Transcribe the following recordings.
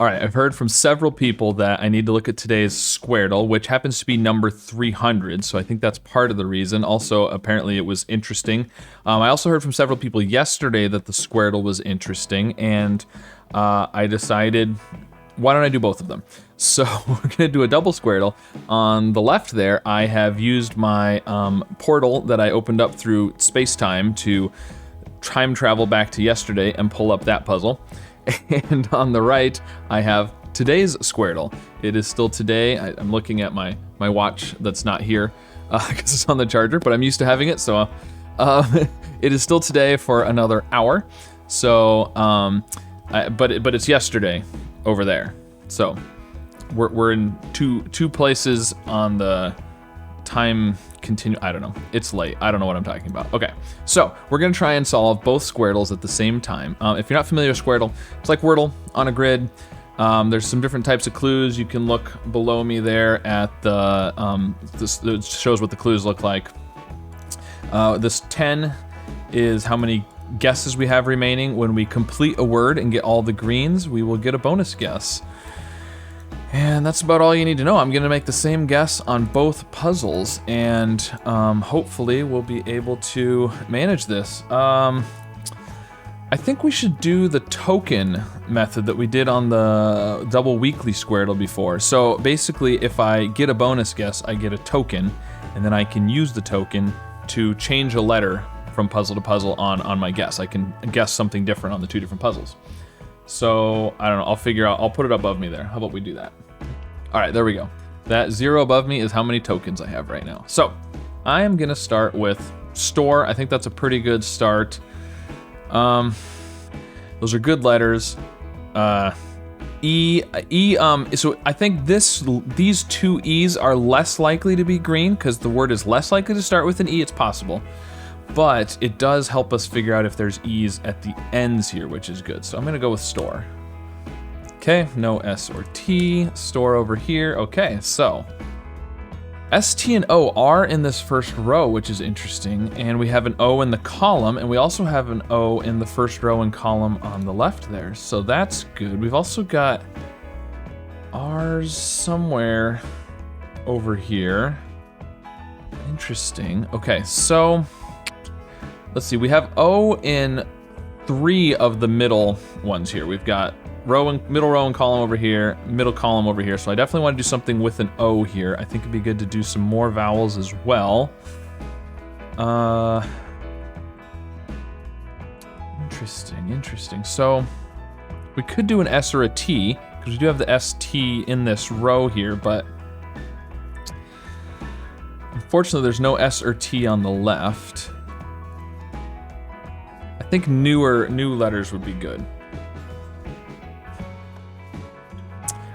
All right, I've heard from several people that I need to look at today's Squardle, which happens to be number 300, so I think that's part of the reason. Also, apparently it was interesting. I also heard from several people yesterday that the Squardle was interesting, and I decided, why don't I do both of them? So we're gonna do a double Squardle. On the left there, I have used my portal that I opened up through space-time to time travel back to yesterday and pull up that puzzle. And on the right, I have today's Squardle. It is still today. I'm looking at my watch that's not here because it's on the charger, but I'm used to having it. So it is still today for another hour. So, but it's yesterday over there. So we're in two places on the time continue. I don't know. It's late. I don't know what I'm talking about. Okay, so we're gonna try and solve both Squardles at the same time. If you're not familiar with Squardle, it's like Wordle on a grid. There's some different types of clues. You can look below me there at the this shows what the clues look like. This 10 is how many guesses we have remaining. When we complete a word and get all the greens, we will get a bonus guess. And that's about all you need to know. I'm gonna make the same guess on both puzzles, and hopefully we'll be able to manage this. I think we should do the token method that we did on the double weekly Squardle before. So basically, if I get a bonus guess, I get a token, and then I can use the token to change a letter from puzzle to puzzle on my guess. I can guess something different on the two different puzzles. So, I don't know, I'll figure out, I'll put it above me there. How about we do that? All right, there we go. That 0 above me is how many tokens I have right now. So, I am gonna start with store. I think that's a pretty good start. Those are good letters. So I think these two E's are less likely to be green because the word is less likely to start with an E. It's possible. But it does help us figure out if there's E's at the ends here, which is good. So I'm gonna go with store. Okay, no S or T, store over here. Okay, so S, T, and O are in this first row, which is interesting. And we have an O in the column, and we also have an O in the first row and column on the left there. So that's good. We've also got R's somewhere over here. Interesting. Okay, so let's see, we have O in 3 of the middle ones here. We've got middle row and column over here, middle column over here. So I definitely want to do something with an O here. I think it'd be good to do some more vowels as well. Interesting. So we could do an S or a T, because we do have the ST in this row here, but unfortunately there's no S or T on the left. I think new letters would be good.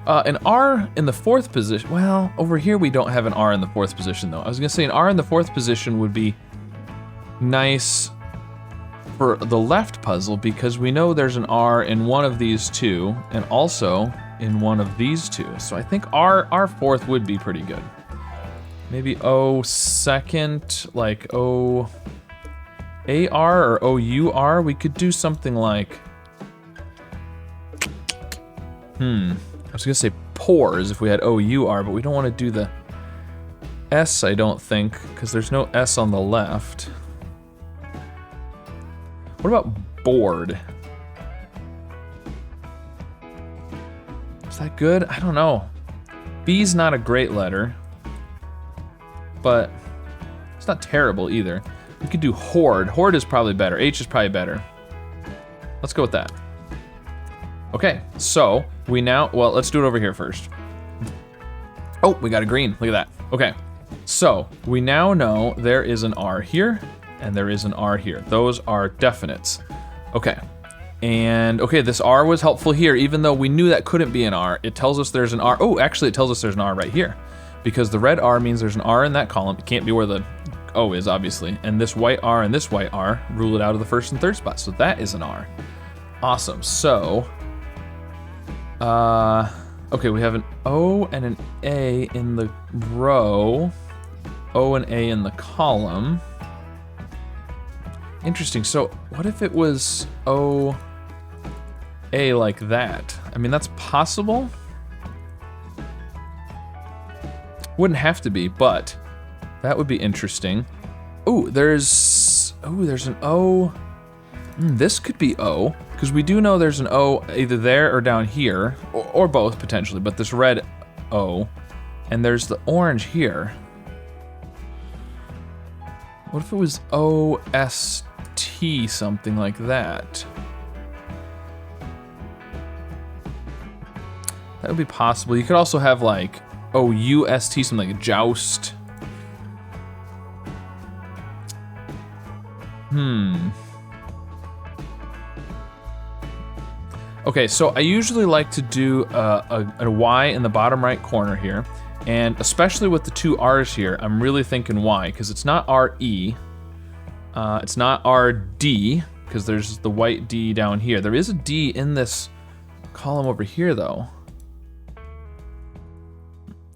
An R in the 4th position. Well, over here we don't have an R in the 4th position though. I was gonna say an R in the 4th position would be nice for the left puzzle because we know there's an R in one of these two and also in one of these two. So I think R 4th would be pretty good. Maybe O 2nd, like O AR or OUR. We could do something like, I was gonna say pores if we had OUR, but we don't want to do the S, I don't think, because there's no S on the left. What about board? Is that good? I don't know. B's not a great letter, but it's not terrible either. We could do hoard. Hoard is probably better. H is probably better. Let's go with that. Okay, so we now, well, let's do it over here first. Oh, we got a green. Look at that. Okay, so we now know there is an R here and there is an R here. Those are definites. Okay, and okay, this R was helpful here, even though we knew that couldn't be an R. It tells us there's an R. Oh, actually, it tells us there's an R right here because the red R means there's an R in that column. It can't be where the O is, obviously. And this white R and this white R rule it out of the 1st and 3rd spot. So that is an R. Awesome. So, okay, we have an O and an A in the row, O and A in the column. Interesting. So what if it was O, A like that? I mean, that's possible. Wouldn't have to be, but that would be interesting. Oh, there's an O. This could be O, because we do know there's an O either there or down here, or both potentially, but this red O, and there's the orange here. What if it was O-S-T, something like that? That would be possible. You could also have like O-U-S-T, something like joust. Okay, so I usually like to do a Y in the bottom right corner here, and especially with the two R's here, I'm really thinking Y, because it's not R-E, it's not R-D, because there's the white D down here. There is a D in this column over here, though.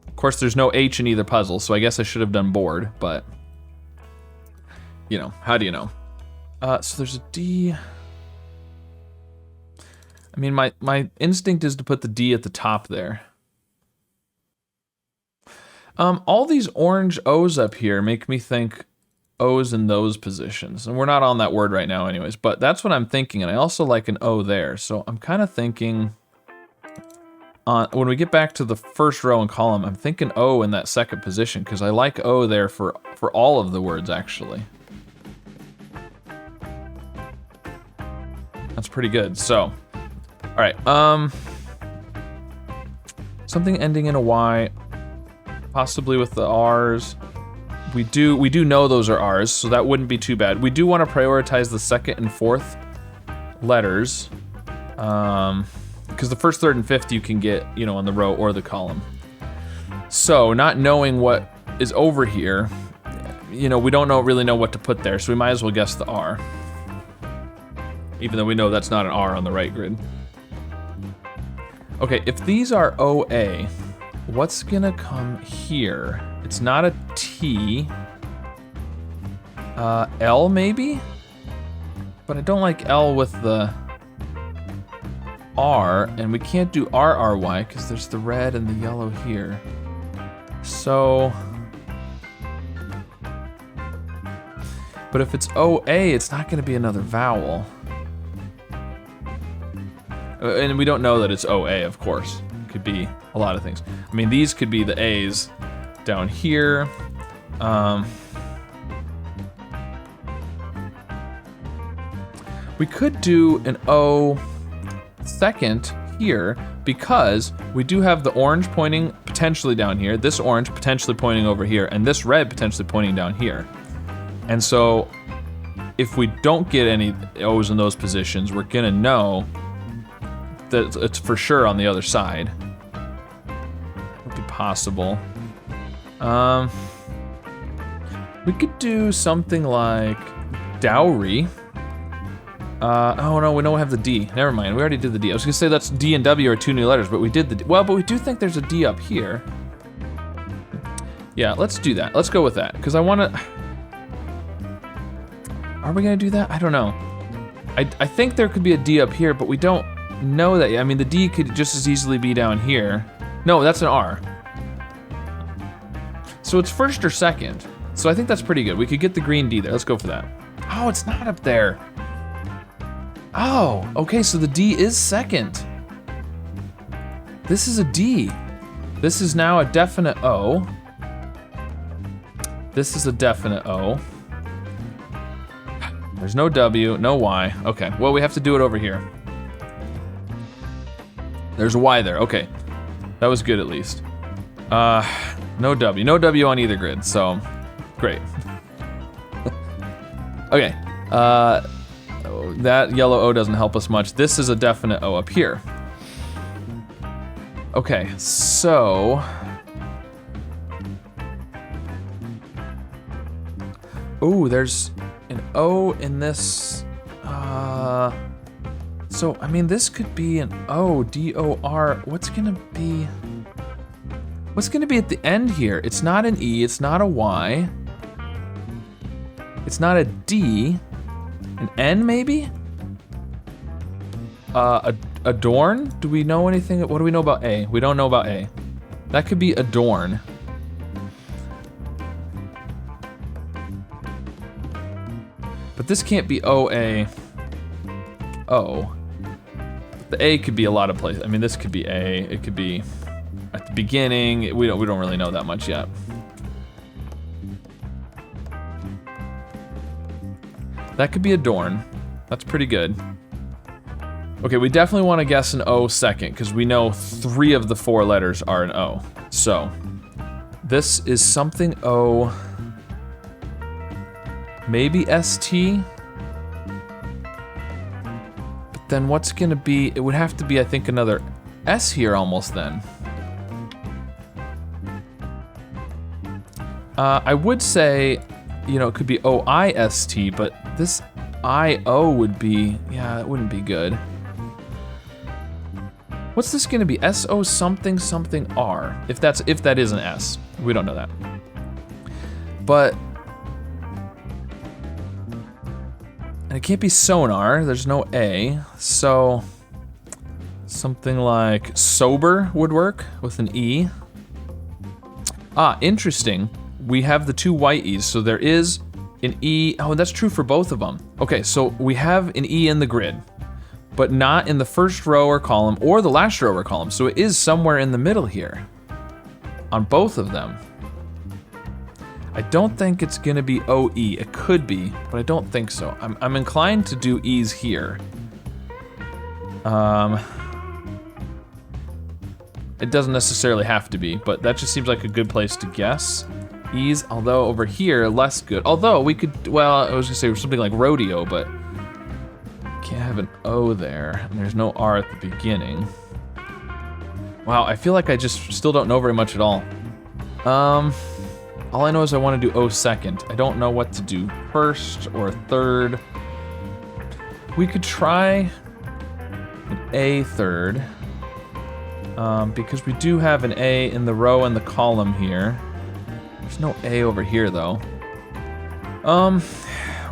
Of course, there's no H in either puzzle, so I guess I should have done board, but, you know, how do you know? So there's a D. I mean, my instinct is to put the D at the top there. All these orange O's up here make me think O's in those positions. And we're not on that word right now anyways, but that's what I'm thinking. And I also like an O there. So I'm kind of thinking, when we get back to the first row and column, I'm thinking O in that second position, because I like O there for all of the words, actually. That's pretty good. So, all right. Something ending in a Y, possibly with the R's. We do know those are R's, so that wouldn't be too bad. We do want to prioritize the second and fourth letters, because the first, third, and fifth you can get, you know, on the row or the column. So, not knowing what is over here, you know, we don't really know what to put there, so we might as well guess the R. Even though we know that's not an R on the right grid. Okay, if these are OA, what's gonna come here? It's not a T. L maybe? But I don't like L with the R, and we can't do RRY because there's the red and the yellow here. So, but if it's OA, it's not gonna be another vowel. And we don't know that it's OA, of course. It could be a lot of things. I mean, these could be the A's down here. We could do an O second here, because we do have the orange pointing potentially down here, this orange potentially pointing over here, and this red potentially pointing down here. And so, if we don't get any O's in those positions, we're gonna know that it's for sure on the other side. Would be possible. We could do something like dowry. Oh no, we don't have the D. Never mind, we already did the D. I was gonna say that's D and W are two new letters, but we did the D. Well, but we do think there's a D up here. Yeah, let's do that. Let's go with that, because I wanna... Are we gonna do that? I don't know. I think there could be a D up here, but we don't know that yet. I mean, the D could just as easily be down here. No, that's an R. So it's first or second. So I think that's pretty good. We could get the green D there. Let's go for that. Oh, it's not up there. Oh, okay, so the D is second. This is a D. This is now a definite O. This is a definite O. There's no W, no Y. Okay, well, we have to do it over here. There's a Y there, okay. That was good at least. No W. No W on either grid, so great. Okay, that yellow O doesn't help us much. This is a definite O up here. Okay, so... Ooh, there's an O in this, so, I mean, this could be an O, D-O-R. What's gonna be at the end here? It's not an E, it's not a Y. It's not a D. An N, maybe? A adorn? Do we know anything? What do we know about A? We don't know about A. That could be adorn. But this can't be O-A. O. The A could be a lot of places. I mean, this could be A. It could be at the beginning. We don't really know that much yet. That could be adorn. That's pretty good. Okay, we definitely want to guess an O second because we know 3 of the 4 letters are an O. So this is something O. Maybe ST. But then what's gonna be? It would have to be, I think, another S here almost then. I would say, you know, it could be O-I-S-T, but this I-O would be, yeah, it wouldn't be good. What's this gonna be? S-O something something R. If that is an S. We don't know that. But and it can't be sonar, there's no A, so something like sober would work with an E. Ah, interesting. We have the 2 white E's, so there is an E. Oh, that's true for both of them. Okay, so we have an E in the grid, but not in the first row or column or the last row or column, so it is somewhere in the middle here on both of them. I don't think it's gonna be OE. It could be, but I don't think so. I'm inclined to do E's here. It doesn't necessarily have to be, but that just seems like a good place to guess. E's, although over here, less good. Although we could, well, I was gonna say something like rodeo, but can't have an O there, and there's no R at the beginning. Wow, I feel like I just still don't know very much at all. All I know is I want to do O second. I don't know what to do first or third. We could try an A third, because we do have an A in the row and the column here. There's no A over here though.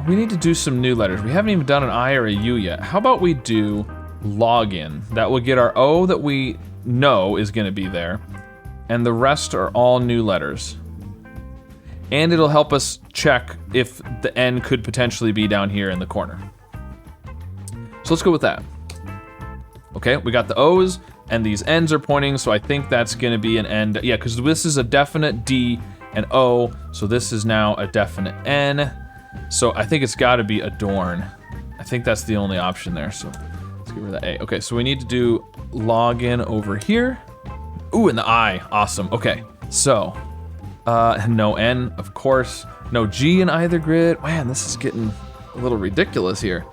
We need to do some new letters. We haven't even done an I or a U yet. How about we do login? That will get our O that we know is gonna be there, and the rest are all new letters. And it'll help us check if the N could potentially be down here in the corner. So let's go with that. Okay, we got the O's and these N's are pointing, so I think that's gonna be an N. Yeah, because this is a definite D and O, so this is now a definite N. So I think it's gotta be adorn. I think that's the only option there, so let's get rid of the A. Okay, so we need to do login over here. Ooh, and the I, awesome, okay. So, no N, of course. No G in either grid. Man, this is getting a little ridiculous here.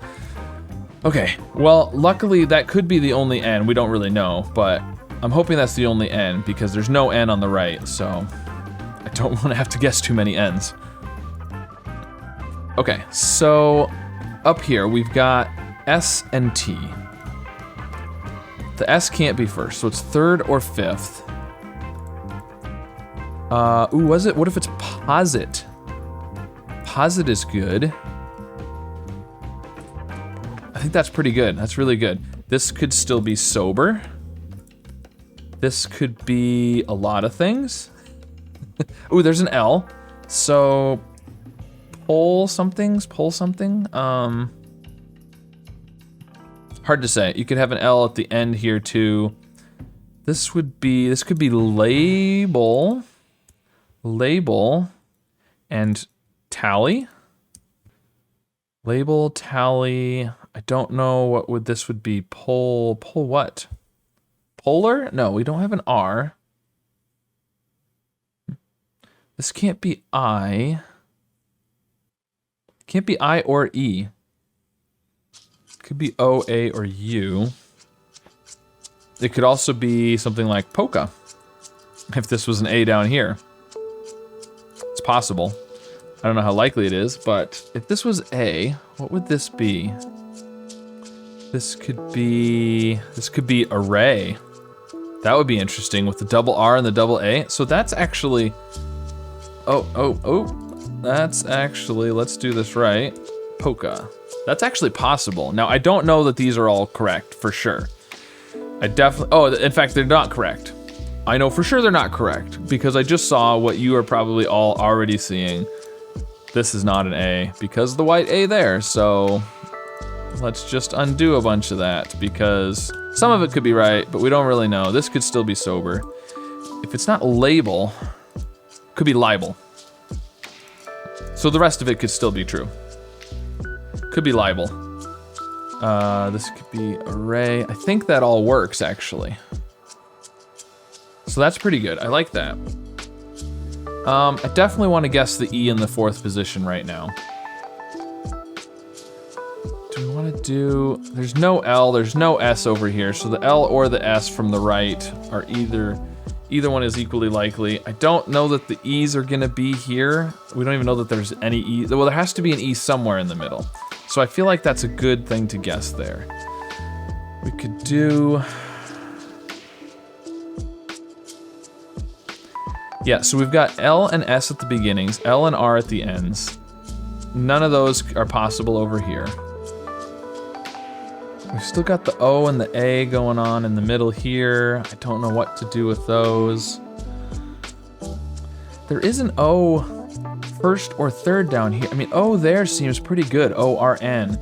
Okay, well, luckily that could be the only N. We don't really know, but I'm hoping that's the only N because there's no N on the right, so I don't want to have to guess too many N's. Okay, so up here we've got S and T. The S can't be first, so it's third or fifth. Ooh, was it? What if it's posit? Posit is good. I think that's pretty good. That's really good. This could still be sober. This could be a lot of things. Ooh, there's an L. So, pull something. Hard to say. You could have an L at the end here too. This could be label. Label and tally. Label, tally. I don't know what this would be. Pull what? Polar? No, we don't have an R. This can't be I. Can't be I or E. Could be O, A, or U. It could also be something like polka. If this was an A down here. It's possible. I don't know how likely it is, but if this was A, what would this be? This could be array. That would be interesting with the double R and the double A. So that's actually, that's actually, let's do this right. Polka. That's actually possible. Now I don't know that these are all correct for sure. I definitely, oh, in fact, they're not correct. I know for sure they're not correct because I just saw what you are probably all already seeing. This is not an A because of the white A there, so let's just undo a bunch of that because some of it could be right, but we don't really know. This could still be sober. If it's not label, could be libel. So the rest of it could still be true. Could be libel. This could be array. I think that all works actually. So that's pretty good. I like that. I definitely want to guess the E in the 4th position right now. Do we want to do, there's no L, there's no S over here. So the L or the S from the right are either one is equally likely. I don't know that the E's are gonna be here. We don't even know that there's any E. Well, there has to be an E somewhere in the middle. So I feel like that's a good thing to guess there. We could do, yeah, so we've got L and S at the beginnings, L and R at the ends. None of those are possible over here. We've still got the O and the A going on in the middle here. I don't know what to do with those. There is an O first or third down here. I mean, O there seems pretty good, O-R-N.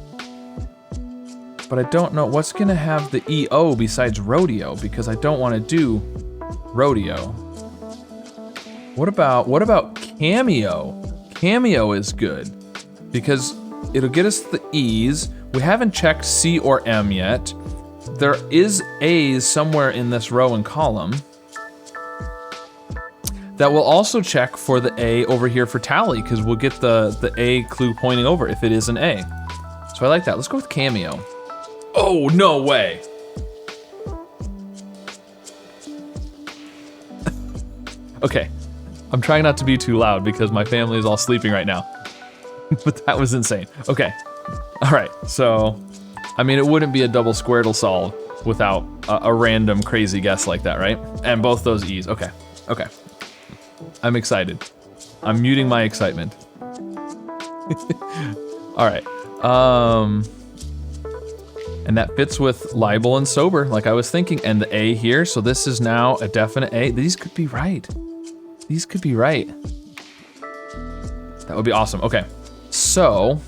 But I don't know what's gonna have the E-O besides rodeo because I don't wanna do rodeo. What about cameo? Cameo is good because it'll get us the E's. We haven't checked C or M yet. There is A's somewhere in this row and column. That will also check for the A over here for tally because we'll get the A clue pointing over if it is an A. So I like that. Let's go with cameo. Oh, no way. Okay, I'm trying not to be too loud because my family is all sleeping right now. But that was insane. Okay. All right, so, I mean, it wouldn't be a double Squirtle solve without a random crazy guess like that, right? And both those E's, okay. I'm excited. I'm muting my excitement. All right, and that fits with libel and sober, like I was thinking, and the A here, so this is now a definite A. These could be right. These could be right. That would be awesome, okay. So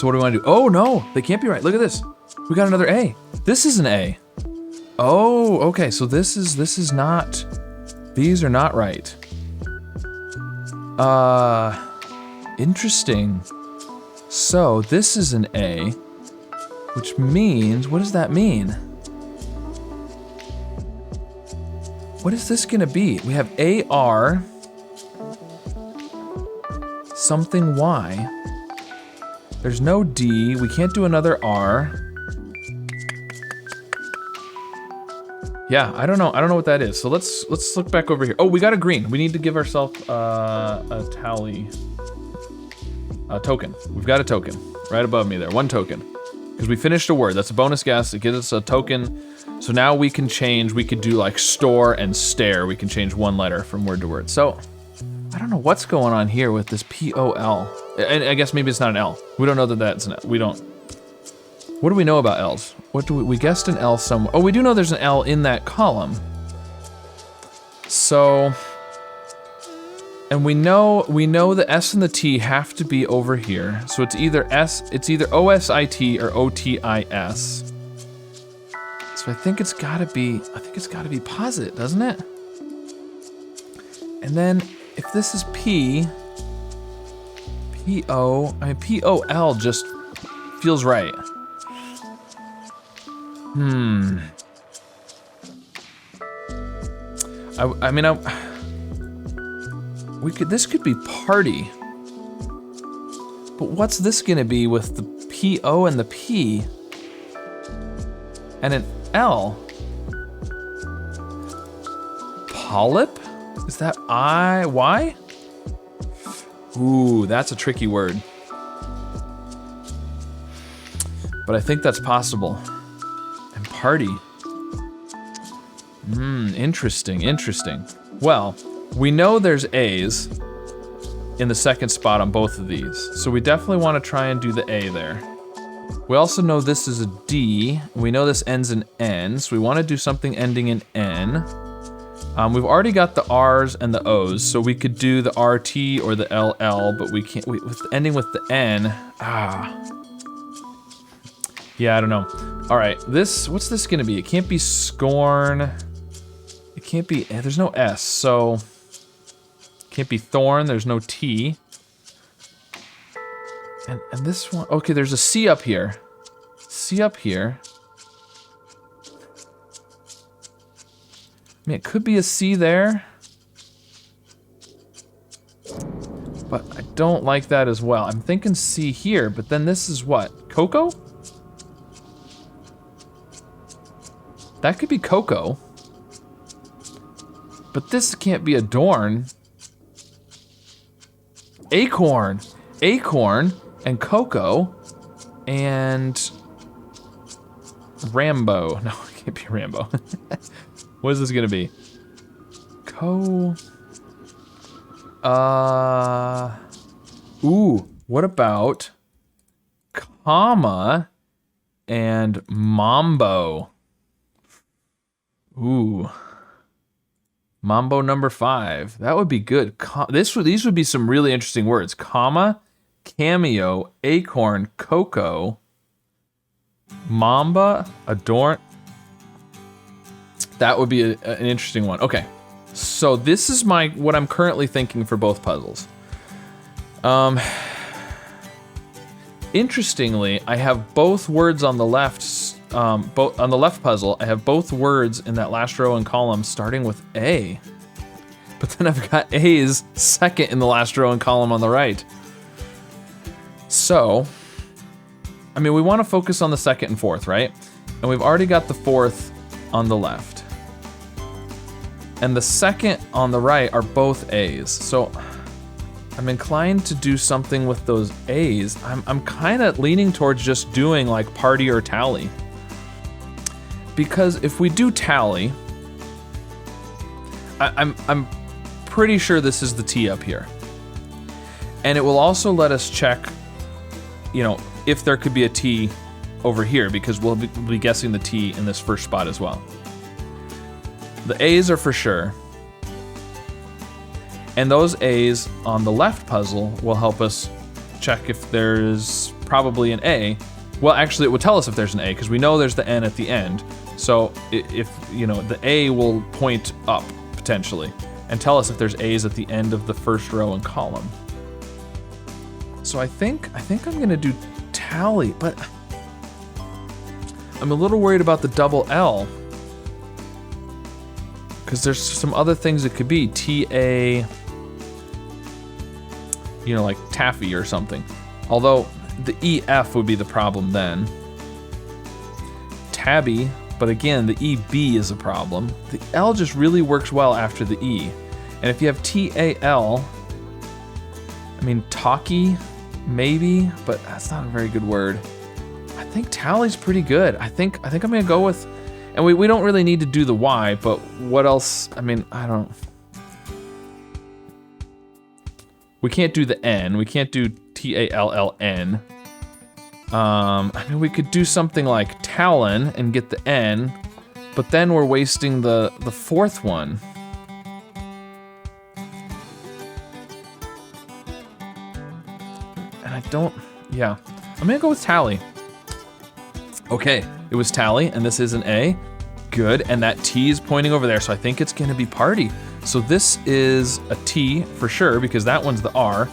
what do we want to do? Oh no, they can't be right. Look at this. We got another A. This is an A. Oh, okay. So this is not. These are not right. Interesting. So this is an A, which means, what does that mean? What is this gonna be? We have AR, something Y. There's no D, we can't do another R. Yeah, I don't know what that is. So let's look back over here. Oh, we got a green. We need to give ourselves a tally, a token. We've got a token right above me there, 1 token. Because we finished a word, that's a bonus guess. It gives us a token. So now we can change, we could do like store and stare. We can change 1 letter from word to word. So I don't know what's going on here with this P-O-L. And I guess maybe it's not an L. We don't know that that's an L. We don't. What do we know about L's? What do we guessed an L somewhere. Oh, we do know there's an L in that column. So, and we know the S and the T have to be over here. So it's either O-S-I-T or O-T-I-S. So I think it's gotta be posit, doesn't it? And then if this is P-O-L just feels right. This could be party. But what's this gonna be with the P-O and the P? And an L? Polyp? Is that I-Y? Ooh, that's a tricky word. But I think that's possible. And party. Interesting. Well, we know there's A's in the second spot on both of these. So we definitely want to try and do the A there. We also know this is a D. We know this ends in N, so we want to do something ending in N. We've already got the R's and the O's, so we could do the RT or the LL, but we can't, with ending with the N, Yeah, I don't know. All right, what's this gonna be? It can't be scorn. It can't be, there's no S, so. It can't be thorn, there's no T. And this one, okay, there's a C up here. C up here. I mean, it could be a C there. But I don't like that as well. I'm thinking C here, but then this is what? Cocoa? That could be cocoa. But this can't be adorn. Acorn. Acorn and cocoa and Rambo. No, it can't be Rambo. What is this gonna be? Ooh, what about comma and mambo? Ooh. Mambo number 5. That would be good. These would be some really interesting words. Comma, cameo, acorn, cocoa, mamba, adorn. That would be an interesting one. Okay, so this is what I'm currently thinking for both puzzles. Interestingly, I have both words on the left. On the left puzzle, I have both words in that last row and column starting with A. But then I've got A's second in the last row and column on the right. So, I mean, we want to focus on the second and fourth, right? And we've already got the fourth on the left. And the second on the right are both A's. So I'm inclined to do something with those A's. I'm kind of leaning towards just doing like party or tally. Because if we do tally, I'm pretty sure this is the T up here. And it will also let us check, you know, if there could be a T over here, because we'll be guessing the T in this first spot as well. The A's are for sure. And those A's on the left puzzle will help us check if there's probably an A. Well, actually, it will tell us if there's an A, because we know there's the N at the end. So if, you know, the A will point up, potentially, and tell us if there's A's at the end of the first row and column. So I think I'm gonna do tally, but I'm a little worried about the double L. Because there's some other things it could be. T-A, you know, like taffy or something. Although the E-F would be the problem then. Tabby, but again, the E-B is a problem. The L just really works well after the E. And if you have T-A-L, I mean, talkie, maybe, but that's not a very good word. I think tally's pretty good. I think I'm gonna go with, and we don't really need to do the Y, but what else? I mean, I don't. We can't do the N. We can't do T-A-L-L-N. I mean, we could do something like Talon and get the N, but then we're wasting the fourth one. And I don't, yeah. I'm gonna go with Tally. Okay, it was Tally, and this is an A. Good, and that T is pointing over there, so I think it's gonna be party. So this is a T for sure, because that one's the R.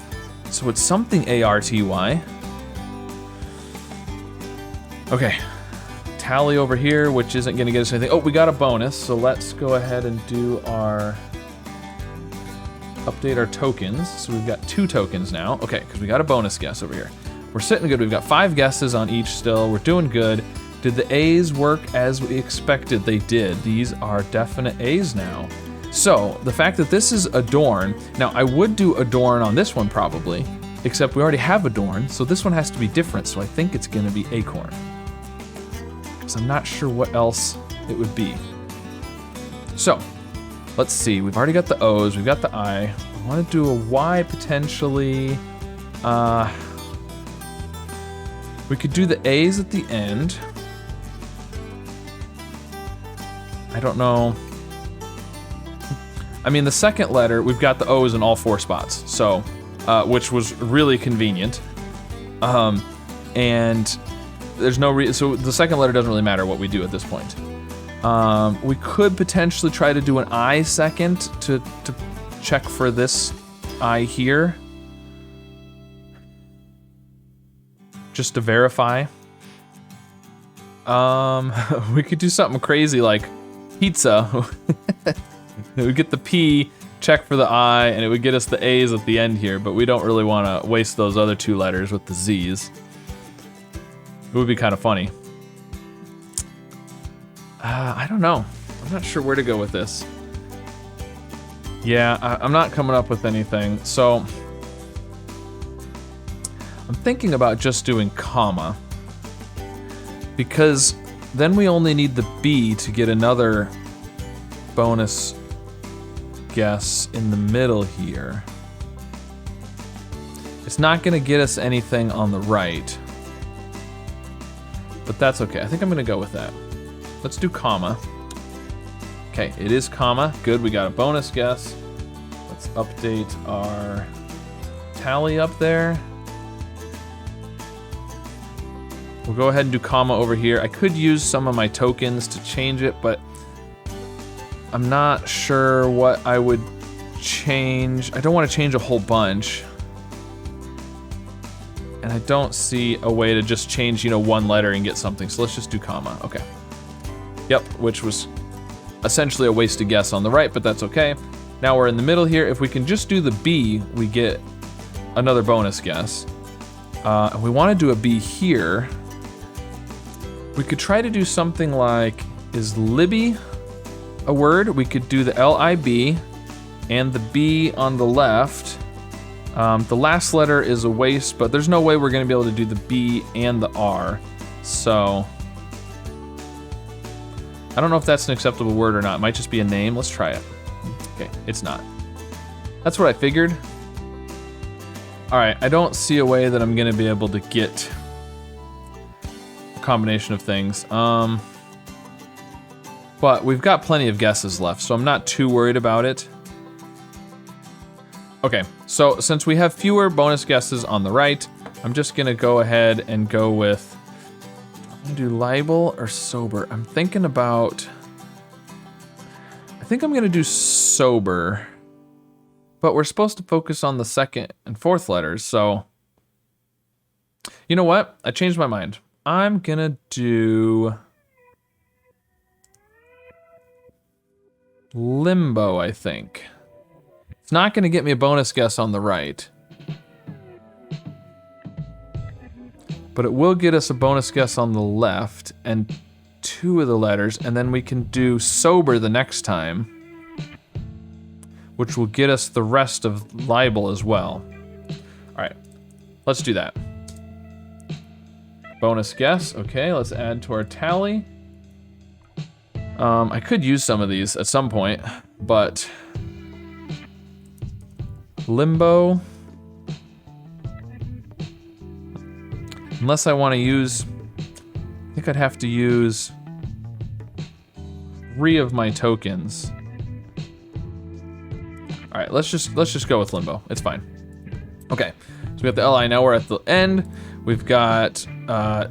So it's something A-R-T-Y. Okay, Tally over here, which isn't gonna get us anything. Oh, we got a bonus, so let's go ahead and do our, update our tokens. So we've got 2 tokens now. Okay, because we got a bonus guess over here. We're sitting good. We've got 5 guesses on each still. We're doing good. Did the A's work as we expected? They did. These are definite A's now. So the fact that this is adorn, now I would do adorn on this one probably, except we already have adorn, so this one has to be different, so I think it's gonna be acorn. Because I'm not sure what else it would be. So, let's see, we've already got the O's, we've got the I. I wanna do a Y potentially. We could do the A's at the end. I don't know. I mean, the second letter, we've got the O's in all 4 spots, so, which was really convenient. And there's no reason, so the second letter doesn't really matter what we do at this point. We could potentially try to do an I second to check for this I here. Just to verify. We could do something crazy like pizza. We would get the P, check for the I, and it would get us the A's at the end here, but we don't really want to waste those other 2 letters with the Z's. It would be kind of funny. I don't know. I'm not sure where to go with this. Yeah, I'm not coming up with anything, so I'm thinking about just doing comma, because then we only need the B to get another bonus guess in the middle here. It's not gonna get us anything on the right, but that's okay. I think I'm gonna go with that. Let's do comma. Okay, it is comma. Good, we got a bonus guess. Let's update our tally up there. We'll go ahead and do comma over here. I could use some of my tokens to change it, but I'm not sure what I would change. I don't want to change a whole bunch. And I don't see a way to just change, 1 letter and get something. So let's just do comma. Okay. Yep, which was essentially a wasted guess on the right, but that's okay. Now we're in the middle here. If we can just do the B, we get another bonus guess. And we want to do a B here. We could try to do something like, is Libby a word? We could do the L-I-B and the B on the left. The last letter is a waste, but there's no way we're gonna be able to do the B and the R. So, I don't know if that's an acceptable word or not. It might just be a name. Let's try it. Okay, it's not. That's what I figured. All right, I don't see a way that I'm gonna be able to get a combination of things. But we've got plenty of guesses left, so I'm not too worried about it. Okay, so since we have fewer bonus guesses on the right, I'm just gonna go ahead and go with, I'm gonna do libel or sober. I'm thinking about, I think I'm gonna do sober, but we're supposed to focus on the 2nd and 4th letters, so you know what? I changed my mind. I'm gonna do limbo, I think. It's not gonna get me a bonus guess on the right, but it will get us a bonus guess on the left and 2 of the letters, and then we can do sober the next time, which will get us the rest of libel as well. All right, let's do that. Bonus guess, okay, let's add to our tally. I could use some of these at some point, but limbo. Unless I want to use, I think I'd have to use 3 of my tokens. All right, let's just go with limbo. It's fine. Okay, so we got the LI. Now we're at the end. We've got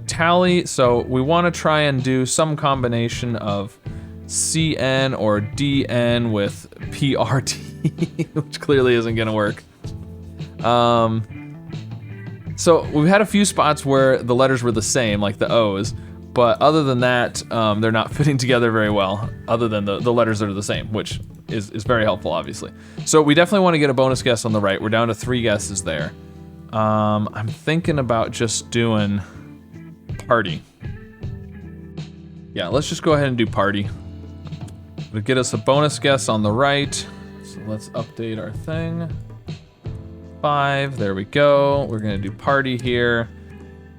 tally. So we want to try and do some combination of CN or DN with PRT, which clearly isn't gonna work. So we've had a few spots where the letters were the same, like the O's, but other than that, they're not fitting together very well, other than the letters that are the same, which is very helpful, obviously. So we definitely want to get a bonus guess on the right. We're down to 3 guesses there. I'm thinking about just doing party. Yeah, let's just go ahead and do party. It'll get us a bonus guess on the right. So let's update our thing. 5, there we go. We're gonna do party here.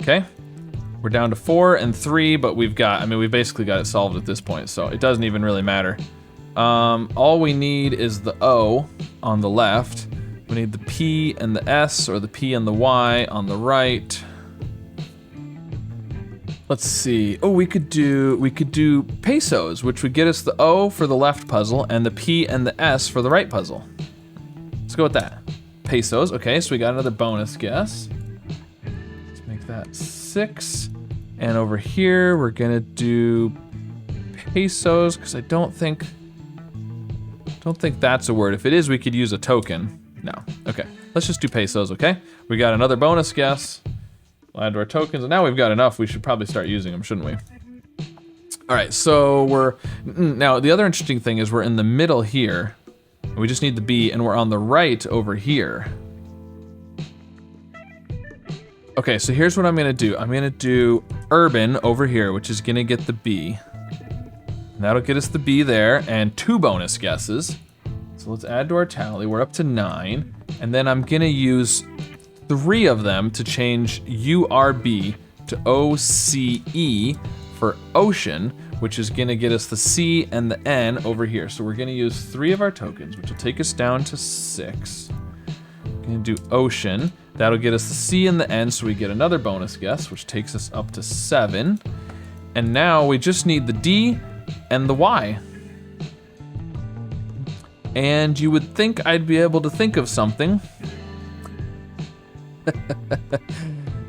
Okay, we're down to 4 and 3, but we've basically got it solved at this point, so it doesn't even really matter. All we need is the O on the left. We need the P and the S, or the P and the Y on the right. Let's see. Oh, we could do pesos, which would get us the O for the left puzzle and the P and the S for the right puzzle. Let's go with that. Pesos. Okay, so we got another bonus guess. Let's make that 6. And over here, we're gonna do pesos, because I don't think that's a word. If it is, we could use a token. No. Okay. Let's just do pesos, okay? We got another bonus guess. We'll add to our tokens, and now we've got enough. We should probably start using them, shouldn't we? All right, so now the other interesting thing is we're in the middle here. We just need the B, and we're on the right over here. Okay, so here's what I'm gonna do. I'm gonna do urban over here, which is gonna get the B. And that'll get us the B there, and 2 bonus guesses. So let's add to our tally. We're up to 9. And then I'm gonna use 3 of them to change URB to OCE for ocean, which is gonna get us the C and the N over here. So we're gonna use 3 of our tokens, which will take us down to 6. Gonna do ocean. That'll get us the C and the N, so we get another bonus guess, which takes us up to 7. And now we just need the D and the Y. And you would think I'd be able to think of something.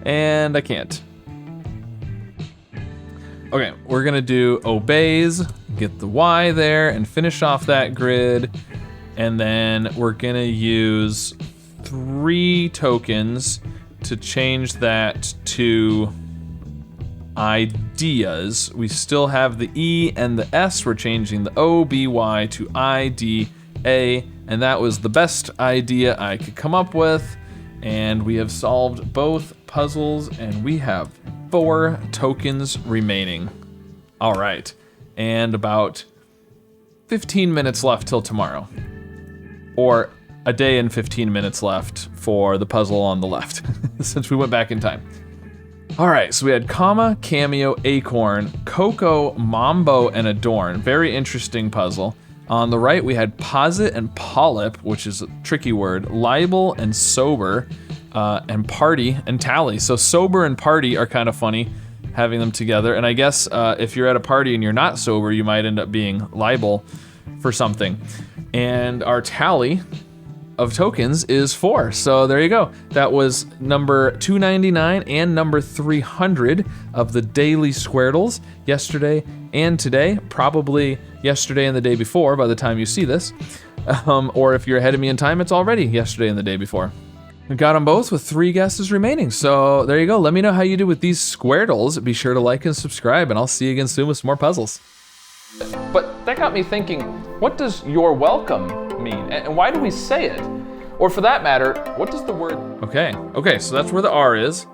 And I can't. Okay, we're gonna do obeys, get the Y there, and finish off that grid. And then we're gonna use 3 tokens to change that to ideas. We still have the E and the S. We're changing the O, B, Y to I, D, A. And that was the best idea I could come up with. And we have solved both puzzles, and we have 4 tokens remaining. All right, and about 15 minutes left till tomorrow. Or a day and 15 minutes left for the puzzle on the left, since we went back in time. All right, so we had comma, cameo, acorn, cocoa, mambo, and adorn. Very interesting puzzle. On the right, we had posit and polyp, which is a tricky word, libel and sober, and party and tally. So sober and party are kind of funny, having them together. And I guess if you're at a party and you're not sober, you might end up being liable for something. And our tally of tokens is 4. So there you go. That was number 299 and number 300 of the daily Squardles yesterday and today. Probably yesterday and the day before by the time you see this. Or if you're ahead of me in time, it's already yesterday and the day before. We got them both with 3 guesses remaining. So there you go. Let me know how you do with these Squardles. Be sure to like and subscribe, and I'll see you again soon with some more puzzles. But that got me thinking, what does you're welcome mean? And why do we say it? Or for that matter, what does the word... Okay, so that's where the R is.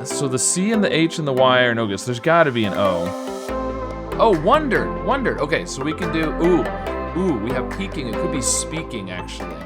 So the C and the H and the Y are no good, so there's gotta be an O. Oh, wondered. Okay, so we can do, ooh, we have peeking. It could be speaking, actually.